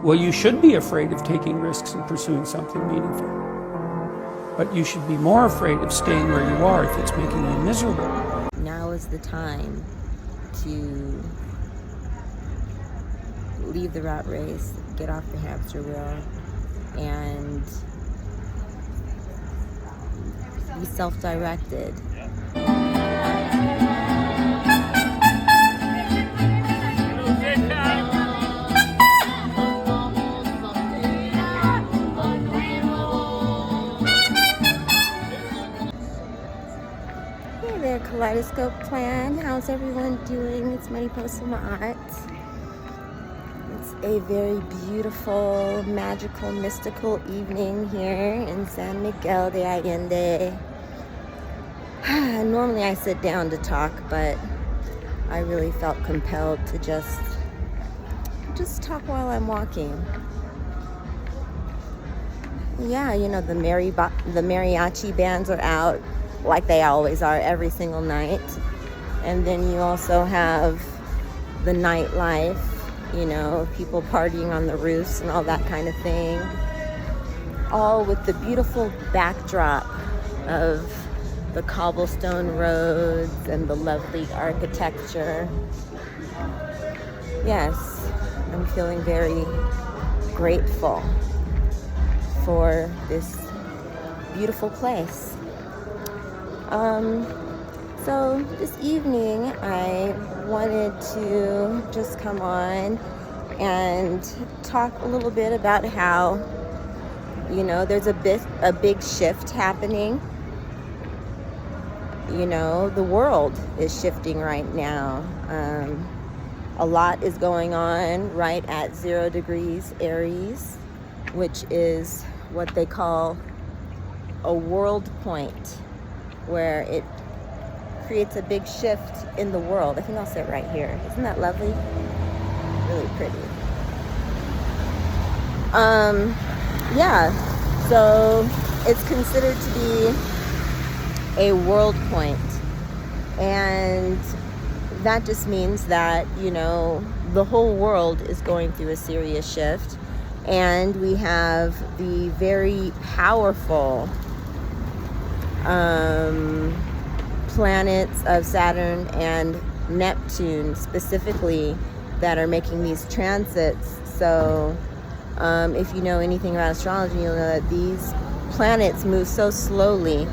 Well, you should be afraid of taking risks and pursuing something meaningful. But you should be more afraid of staying where you are if it's making you miserable. Now is the time to leave the rat race, get off the hamster wheel, and be self-directed. Hey there, Kaleidoscope Klan. How's everyone doing? It's Mariposa Maát. It's a very beautiful, magical, mystical evening here in San Miguel de Allende. Normally I sit down to talk, but I really felt compelled to just talk while I'm walking. Yeah, you know, the mariachi bands are out like they always are every single night. And then you also have the nightlife, you know, people partying on the roofs and all that kind of thing. All with the beautiful backdrop of the cobblestone roads and the lovely architecture. Yes, I'm feeling very grateful for this beautiful place. So this evening I wanted to just come on and talk a little bit about how, you know, there's a big shift happening. You know, the world is shifting right now. A lot is going on right at 0 degrees Aries, which is what they call a world point, where it creates a big shift in the world. I think I'll sit right here. Isn't that lovely? Really pretty. Yeah, so it's considered to be a world point, and that just means that, you know, the whole world is going through a serious shift, and we have the very powerful planets of Saturn and Neptune specifically that are making these transits. So if you know anything about astrology, you'll know that these planets move so slowly,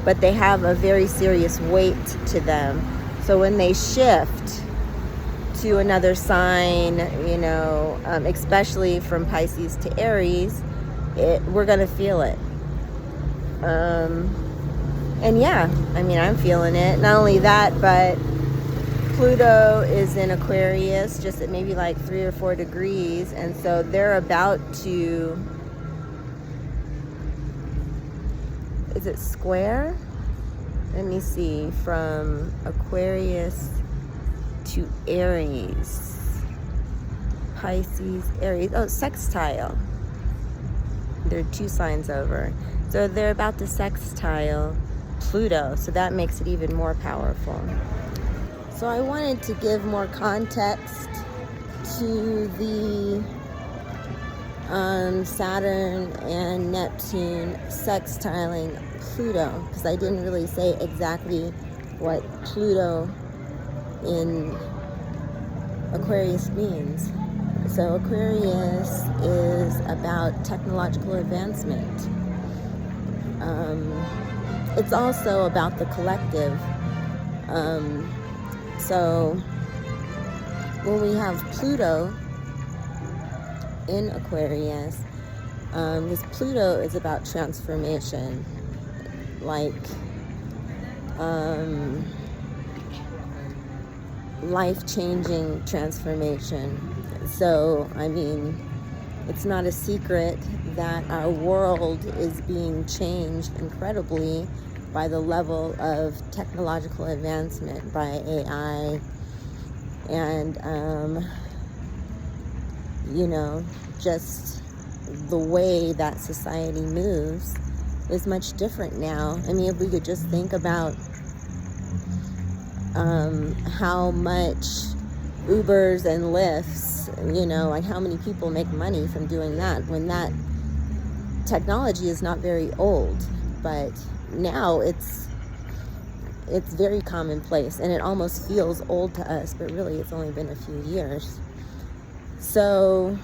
but they have a very serious weight to them. So when they shift to another sign, you know, especially from Pisces to Aries, we're going to feel it. And yeah, I mean, I'm feeling it. Not only that, but Pluto is in Aquarius, just at maybe like 3 or 4 degrees. And so they're about to, is it square? Let me see, from Aquarius to Aries. Pisces, Aries, oh, sextile. There are 2 signs over. So they're about to sextile Pluto, so that makes it even more powerful. So I wanted to give more context to the Saturn and Neptune sextiling Pluto, because I didn't really say exactly what Pluto in Aquarius means. So Aquarius is about technological advancement. It's also about the collective. So when we have Pluto in Aquarius, this Pluto is about transformation, like life-changing transformation. So, I mean, it's not a secret that our world is being changed incredibly by the level of technological advancement, by AI, and, you know, just the way that society moves is much different now. I mean, if we could just think about how much Ubers and Lyfts, and how many people make money from doing that when that technology is not very old, but now it's very commonplace, and it almost feels old to us, but really it's only been a few years. So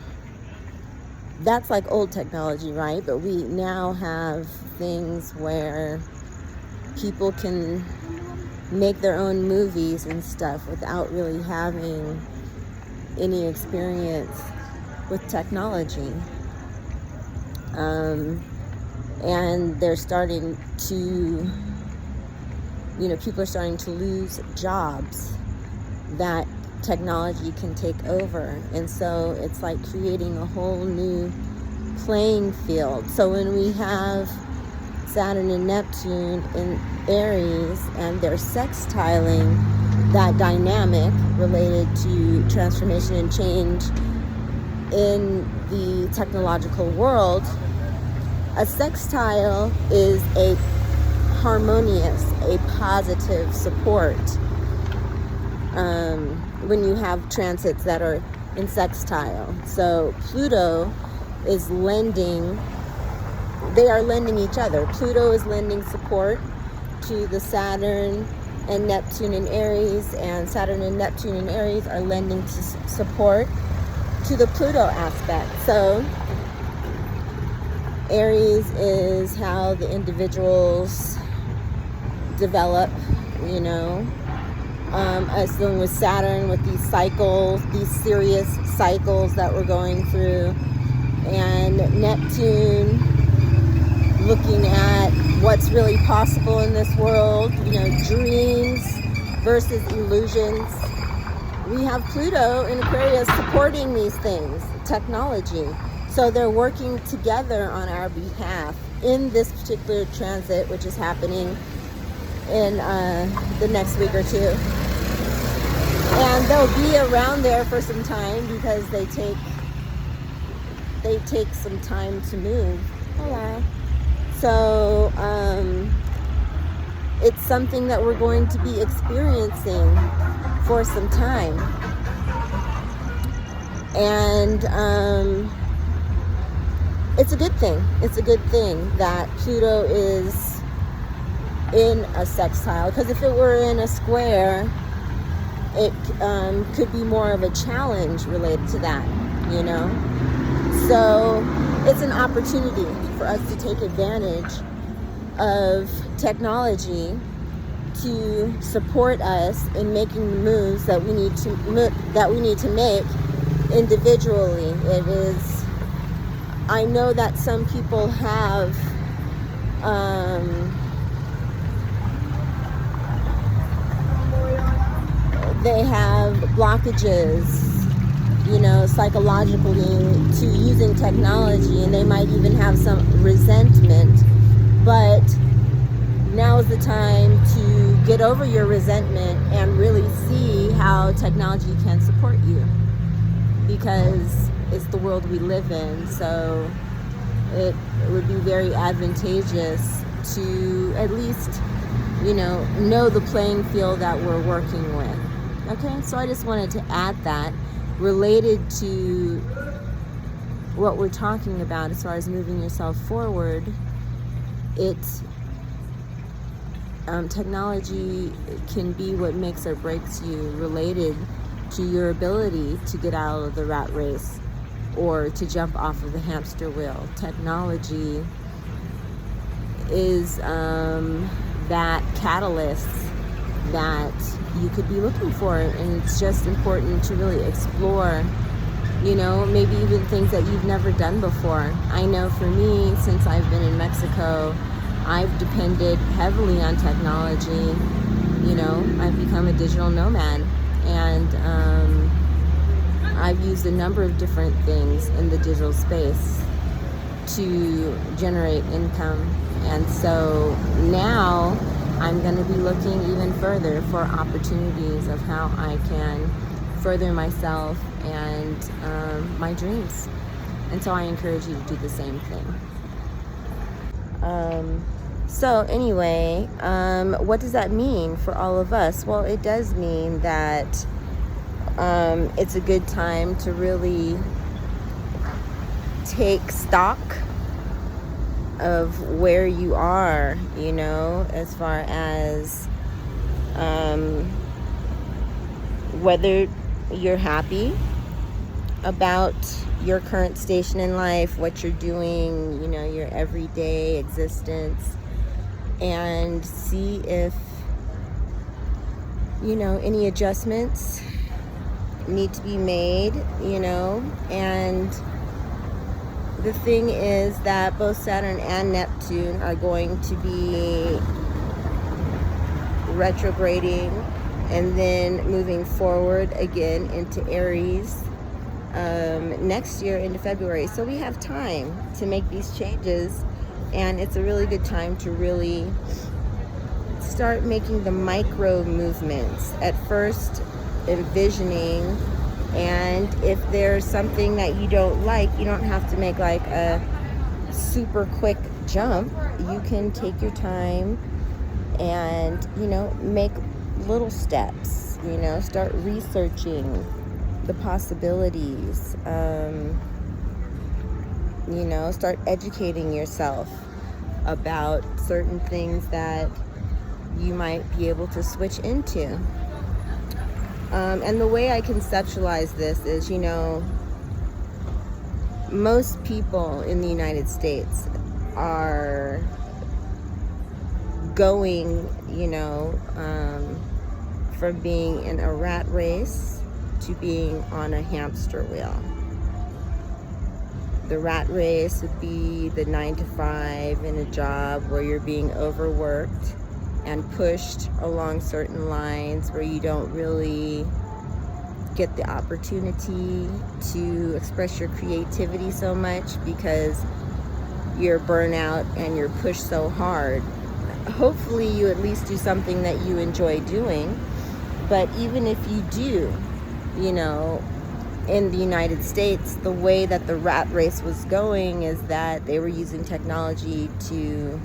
that's like old technology, right? But we now have things where people can make their own movies and stuff without really having any experience with technology. And they're starting to, people are starting to lose jobs that technology can take over. And so it's like creating a whole new playing field. So when we have Saturn and Neptune in Aries and they're sextiling that dynamic related to transformation and change in the technological world, a sextile is a harmonious, a positive support. When you have transits that are in sextile. So Pluto is they are lending each other. Pluto is lending support to the Saturn and Neptune in Aries, and Saturn and Neptune in Aries are lending support to the Pluto aspect. So Aries is how the individuals develop, us dealing with Saturn, with these cycles, these serious cycles that we're going through, and Neptune looking at what's really possible in this world, dreams versus illusions. We have Pluto in Aquarius supporting these things, technology. So they're working together on our behalf in this particular transit, which is happening in the next week or two. And they'll be around there for some time because they take some time to move. Hello. So it's something that we're going to be experiencing for some time. And it's a good thing. It's a good thing that Pluto is in a sextile, because if it were in a square, it could be more of a challenge related to that, So it's an opportunity for us to take advantage of technology to support us in making the moves that we need to make individually. It is. I know that some people have they have blockages, psychologically to using technology, and they might even have some resentment. But now is the time to get over your resentment and really see how technology can support you, because it's the world we live in. So it would be very advantageous to at least, know the playing field that we're working with. Okay, so I just wanted to add that related to what we're talking about as far as moving yourself forward. Technology can be what makes or breaks you related to your ability to get out of the rat race or to jump off of the hamster wheel. Technology is that catalyst that you could be looking for, and it's just important to really explore, maybe even things that you've never done before. I know for me, since I've been in Mexico, I've depended heavily on technology. I've become a digital nomad, and I've used a number of different things in the digital space to generate income. And so now I'm going to be looking even further for opportunities of how I can further myself and my dreams. And so I encourage you to do the same thing. So anyway, what does that mean for all of us? Well, it does mean that it's a good time to really take stock of where you are, you know, as far as whether you're happy about your current station in life, what you're doing, you know, your everyday existence, and see if, you know, any adjustments need to be made, you know. And the thing is that both Saturn and Neptune are going to be retrograding and then moving forward again into Aries next year into February. So we have time to make these changes, and it's a really good time to really start making the micro movements. At first, envisioning, and if there's something that you don't like, you don't have to make like a super quick jump. You can take your time and, you know, make little steps, you know, start researching the possibilities, you know, start educating yourself about certain things that you might be able to switch into. And the way I conceptualize this is, you know, most people in the United States are going, you know, from being in a rat race to being on a hamster wheel. The rat race would be the 9-to-5 in a job where you're being overworked and pushed along certain lines where you don't really get the opportunity to express your creativity so much because you're burnout and you're pushed so hard. Hopefully you at least do something that you enjoy doing, but even if you do, you know, in the United States, the way that the rat race was going is that they were using technology to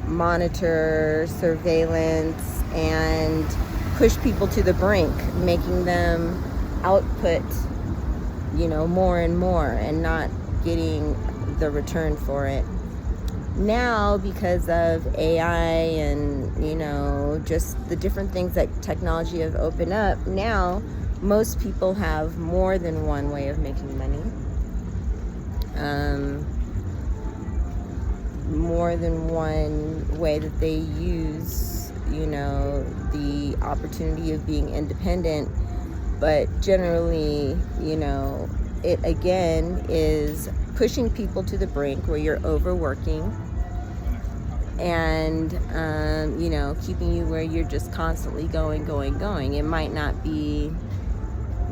monitor, surveillance, and push people to the brink, making them output, you know, more and more and not getting the return for it. Now, because of AI and, you know, just the different things that technology have opened up, now most people have more than one way of making money. More than one way that they use, you know, the opportunity of being independent. But generally, you know, it again is pushing people to the brink where you're overworking and, you know, keeping you where you're just constantly going. It might not be,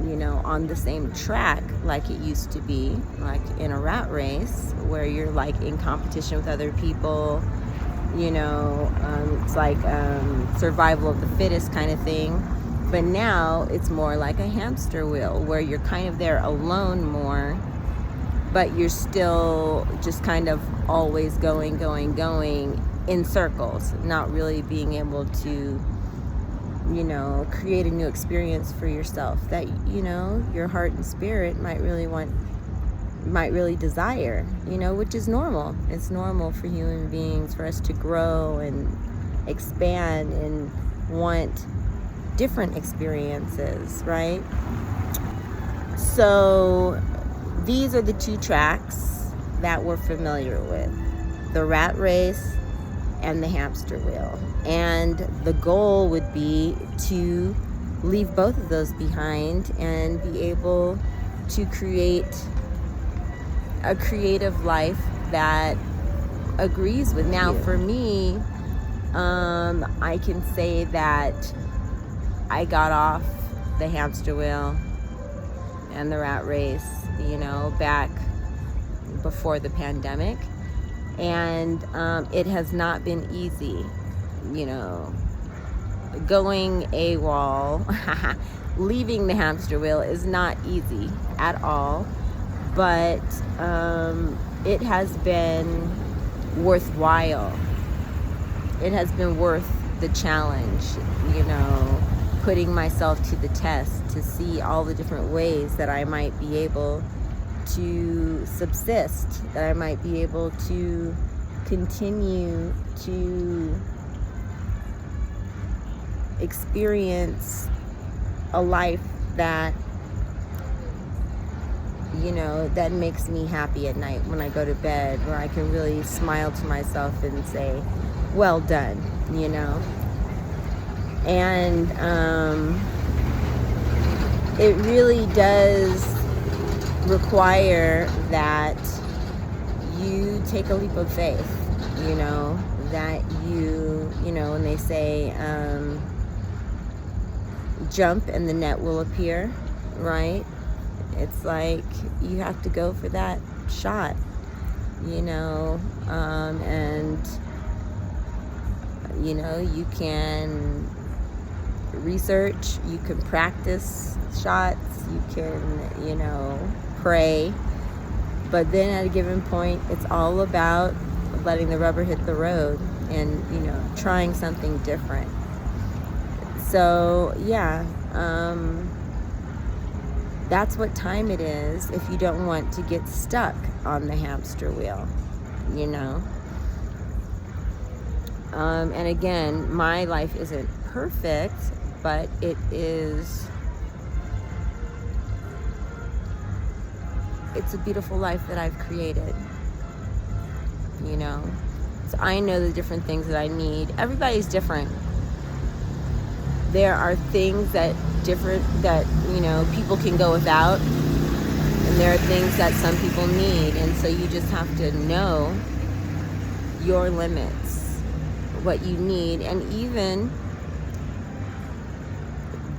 you know, on the same track like it used to be, like in a rat race where you're like in competition with other people, you know, it's like survival of the fittest kind of thing. But now it's more like a hamster wheel where you're kind of there alone more, but you're still just kind of always going in circles, not really being able to, you know, create a new experience for yourself that, you know, your heart and spirit might really desire, you know, which is normal. It's normal for human beings, for us to grow and expand and want different experiences, right? So these are the two tracks that we're familiar with: the rat race and the hamster wheel. And the goal would be to leave both of those behind and be able to create a creative life that agrees with. Now, for me, I can say that I got off the hamster wheel and the rat race, you know, back before the pandemic. And it has not been easy, you know, going AWOL, leaving the hamster wheel is not easy at all, but it has been worthwhile. It has been worth the challenge, you know. putting myself to the test to see all the different ways that I might be able to subsist, that I might be able to continue to experience a life that, you know, that makes me happy at night when I go to bed, where I can really smile to myself and say, well done, you know. And it really does require that you take a leap of faith, you know, that you know, when they say jump and the net will appear, right? It's like you have to go for that shot, you know, and, you know, you can research, you can practice shots, you can, you know, pray, but then at a given point, it's all about letting the rubber hit the road and, you know, trying something different. So, yeah, that's what time it is if you don't want to get stuck on the hamster wheel, you know. And again, my life isn't perfect, but it's a beautiful life that I've created, you know. So I know the different things that I need. Everybody's different. There are things that you know, people can go without, and there are things that some people need, and so you just have to know your limits, what you need, and even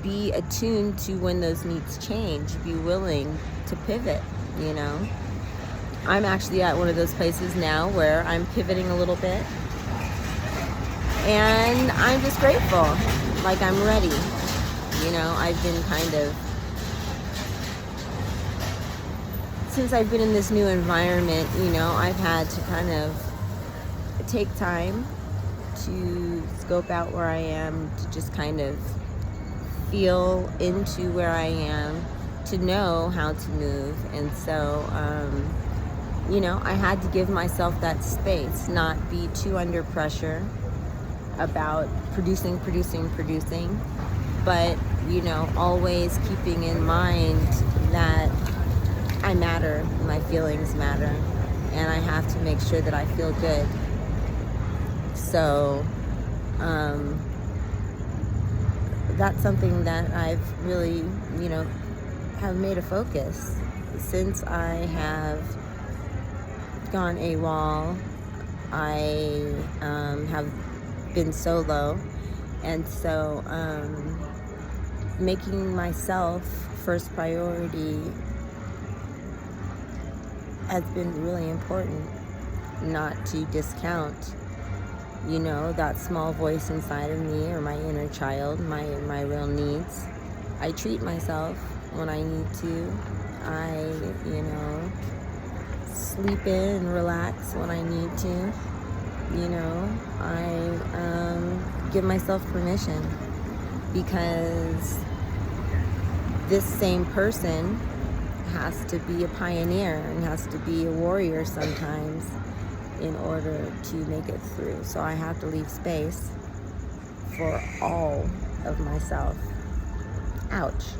be attuned to when those needs change. Be willing to pivot, you know. I'm actually at one of those places now where I'm pivoting a little bit, and I'm just grateful. Like, I'm ready, you know. I've been kind of, since I've been in this new environment, you know, I've had to kind of take time to scope out where I am, to just kind of feel into where I am, to know how to move. And so, you know, I had to give myself that space, not be too under pressure about producing, but, you know, always keeping in mind that I matter, my feelings matter, and I have to make sure that I feel good. So, that's something that I've really, you know, have made a focus since I have gone AWOL. I have been solo, and so making myself first priority has been really important. Not to discount, you know, that small voice inside of me, or my inner child, my real needs. I treat myself when I need to. I, you know, sleep in and relax when I need to. You know, I give myself permission, because this same person has to be a pioneer and has to be a warrior sometimes in order to make it through. So I have to leave space for all of myself. Ouch.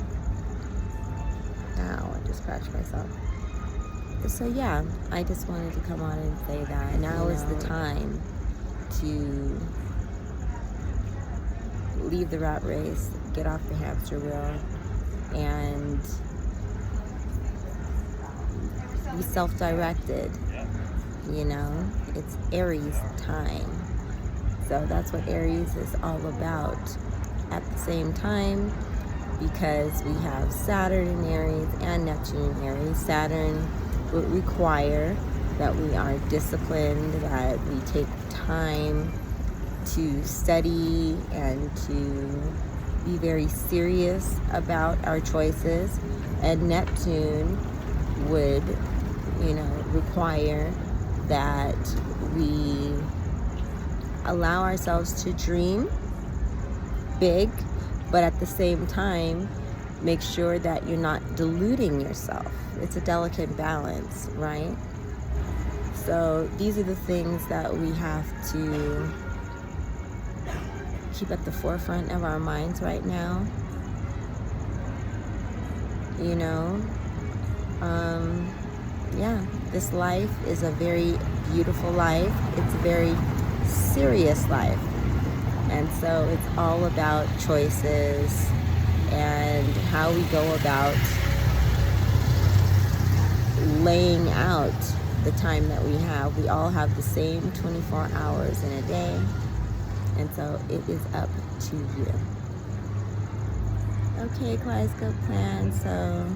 Ow, I just scratched myself. So yeah, I just wanted to come on and say that now is the time to leave the rat race, get off the hamster wheel, and be self-directed. You know, it's Aries time. So that's what Aries is all about. At the same time, because we have Saturn in Aries and Neptune in Aries, Saturn would require that we are disciplined, that we take time to study and to be very serious about our choices. And Neptune would, you know, require that we allow ourselves to dream big, but at the same time, make sure that you're not deluding yourself. It's a delicate balance, right? So these are the things that we have to keep at the forefront of our minds right now. You know, yeah, this life is a very beautiful life. It's a very serious life. And so it's all about choices and how we go about laying out the time that we have. We all have the same 24 hours in a day. And so it is up to you. Okay, Kaleidoscope Klan, so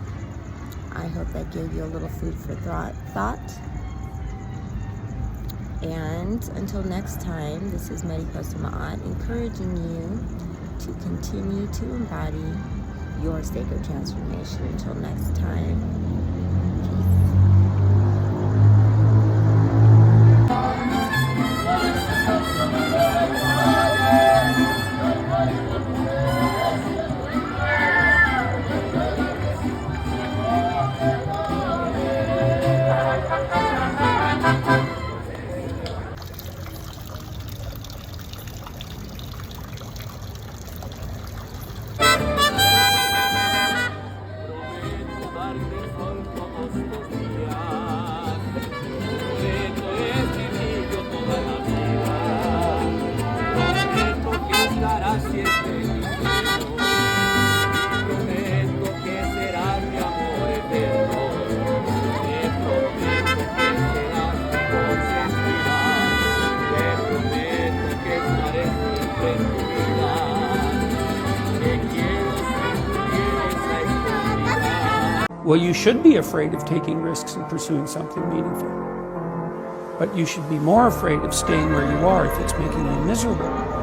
I hope that gave you a little food for thought. And until next time, this is Mariposa Maát encouraging you to continue to embody your sacred transformation. Until next time. Well, you should be afraid of taking risks and pursuing something meaningful. But you should be more afraid of staying where you are if it's making you miserable.